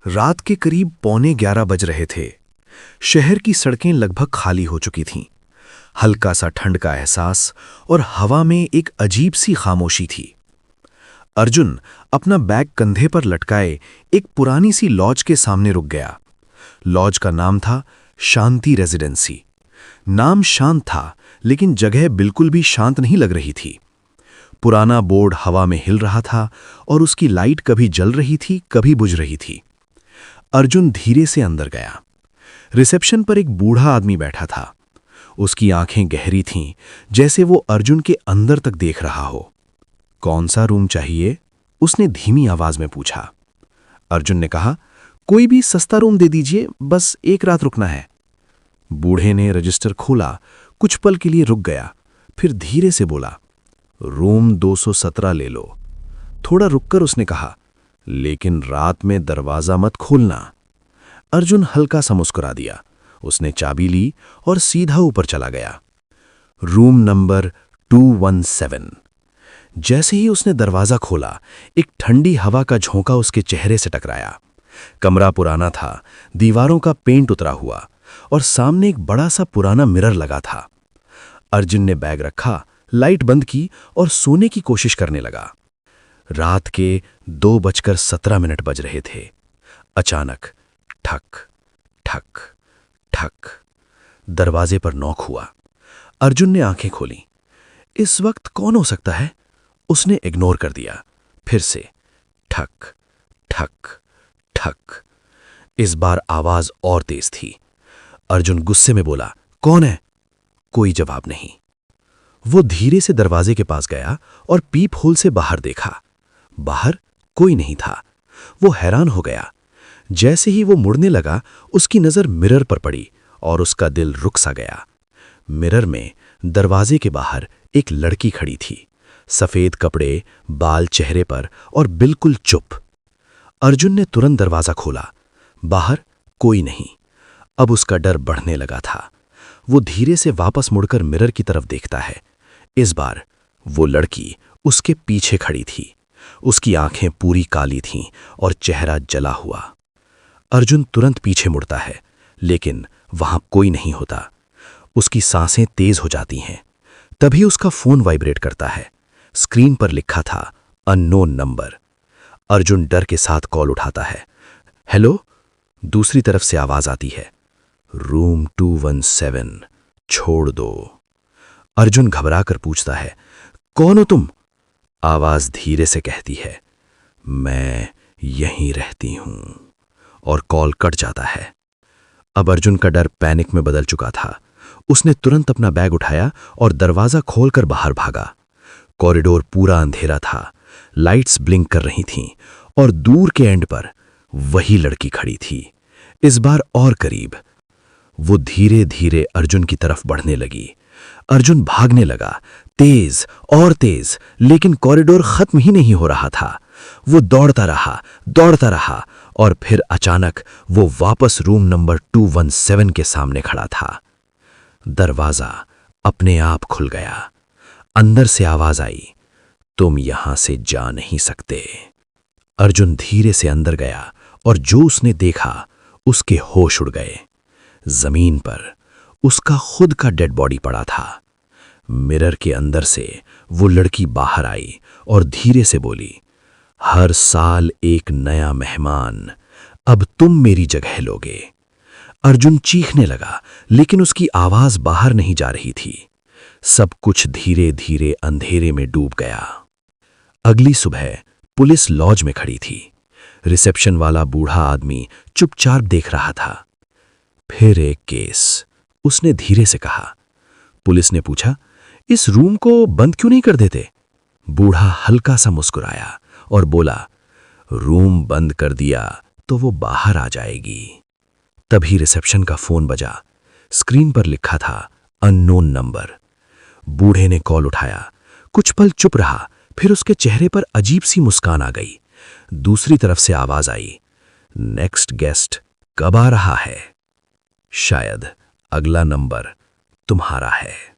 रात के करीब 11:15 बज रहे थे। शहर की सड़कें लगभग खाली हो चुकी थीं। हल्का सा ठंड का एहसास और हवा में एक अजीब सी खामोशी थी। अर्जुन अपना बैग कंधे पर लटकाए एक पुरानी सी लॉज के सामने रुक गया। लॉज का नाम था शांति रेजिडेंसी। नाम शांत था, लेकिन जगह बिल्कुल भी शांत नहीं लग रही थी। पुराना बोर्ड हवा में हिल रहा था और उसकी लाइट कभी जल रही थी, कभी बुझ रही थी। अर्जुन धीरे से अंदर गया। रिसेप्शन पर एक बूढ़ा आदमी बैठा था। उसकी आंखें गहरी थीं, जैसे वो अर्जुन के अंदर तक देख रहा हो। कौन सा रूम चाहिए? उसने धीमी आवाज में पूछा। अर्जुन ने कहा, कोई भी सस्ता रूम दे दीजिए, बस एक रात रुकना है। बूढ़े ने रजिस्टर खोला, कुछ पल के लिए रुक गया, फिर धीरे से बोला, रूम 217 ले लो। थोड़ा रुककर उसने कहा, लेकिन रात में दरवाजा मत खोलना। अर्जुन हल्का सा मुस्कुरा दिया। उसने चाबी ली और सीधा ऊपर चला गया। Room number 217। जैसे ही उसने दरवाजा खोला, एक ठंडी हवा का झोंका उसके चेहरे से टकराया। कमरा पुराना था, दीवारों का पेंट उतरा हुआ और सामने एक बड़ा सा पुराना मिरर लगा था। अर्जुन ने बैग रखा, लाइट बंद की और सोने की कोशिश करने लगा। रात के 2:17 बज रहे थे। अचानक ठक ठक ठक दरवाजे पर नॉक हुआ। अर्जुन ने आंखें खोलीं। इस वक्त कौन हो सकता है? उसने इग्नोर कर दिया। फिर से ठक ठक ठक। इस बार आवाज और तेज थी। अर्जुन गुस्से में बोला, कौन है? कोई जवाब नहीं। वो धीरे से दरवाजे के पास गया और पीप होल से बाहर देखा। बाहर कोई नहीं था। वो हैरान हो गया। जैसे ही वो मुड़ने लगा, उसकी नजर मिरर पर पड़ी और उसका दिल रुक सा गया। मिरर में दरवाजे के बाहर एक लड़की खड़ी थी। सफेद कपड़े, बाल चेहरे पर और बिल्कुल चुप। अर्जुन ने तुरंत दरवाजा खोला। बाहर कोई नहीं। अब उसका डर बढ़ने लगा था। वो धीरे से वापस मुड़कर मिरर की तरफ देखता है। इस बार वो लड़की उसके पीछे खड़ी थी। उसकी आंखें पूरी काली थीं और चेहरा जला हुआ। अर्जुन तुरंत पीछे मुड़ता है, लेकिन वहां कोई नहीं होता। उसकी सांसें तेज हो जाती हैं। तभी उसका फोन वाइब्रेट करता है। स्क्रीन पर लिखा था, अननोन नंबर। अर्जुन डर के साथ कॉल उठाता है। हेलो? दूसरी तरफ से आवाज आती है, रूम 217, छोड़ दो। अर्जुन घबराकर पूछता है, कौन हो तुम? आवाज धीरे से कहती है, मैं यहीं रहती हूं। और कॉल कट जाता है। अब अर्जुन का डर पैनिक में बदल चुका था। उसने तुरंत अपना बैग उठाया और दरवाजा खोलकर बाहर भागा। कॉरिडोर पूरा अंधेरा था। लाइट्स ब्लिंक कर रही थीं और दूर के एंड पर वही लड़की खड़ी थी, इस बार और करीब। वो धीरे धीरे अर्जुन की तरफ बढ़ने लगी। अर्जुन भागने लगा, तेज और तेज, लेकिन कॉरिडोर खत्म ही नहीं हो रहा था। वो दौड़ता रहा और फिर अचानक वो वापस रूम नंबर 217 के सामने खड़ा था। दरवाजा अपने आप खुल गया। अंदर से आवाज आई, तुम यहां से जा नहीं सकते। अर्जुन धीरे से अंदर गया और जो उसने देखा, उसके होश उड़ गए। जमीन पर उसका खुद का डेड बॉडी पड़ा था। मिरर के अंदर से वो लड़की बाहर आई और धीरे से बोली, हर साल एक नया मेहमान, अब तुम मेरी जगह लोगे। अर्जुन चीखने लगा, लेकिन उसकी आवाज बाहर नहीं जा रही थी। सब कुछ धीरे धीरे अंधेरे में डूब गया। अगली सुबह पुलिस लॉज में खड़ी थी। रिसेप्शन वाला बूढ़ा आदमी चुपचाप देख रहा था। फिर एक केस, उसने धीरे से कहा। पुलिस ने पूछा, इस रूम को बंद क्यों नहीं कर देते? बूढ़ा हल्का सा मुस्कुराया और बोला, रूम बंद कर दिया तो वो बाहर आ जाएगी। तभी रिसेप्शन का फोन बजा। स्क्रीन पर लिखा था, अननोन नंबर। बूढ़े ने कॉल उठाया। कुछ पल चुप रहा, फिर उसके चेहरे पर अजीब सी मुस्कान आ गई। दूसरी तरफ से आवाज आई, नेक्स्ट गेस्ट कब आ रहा है? शायद अगला नंबर तुम्हारा है।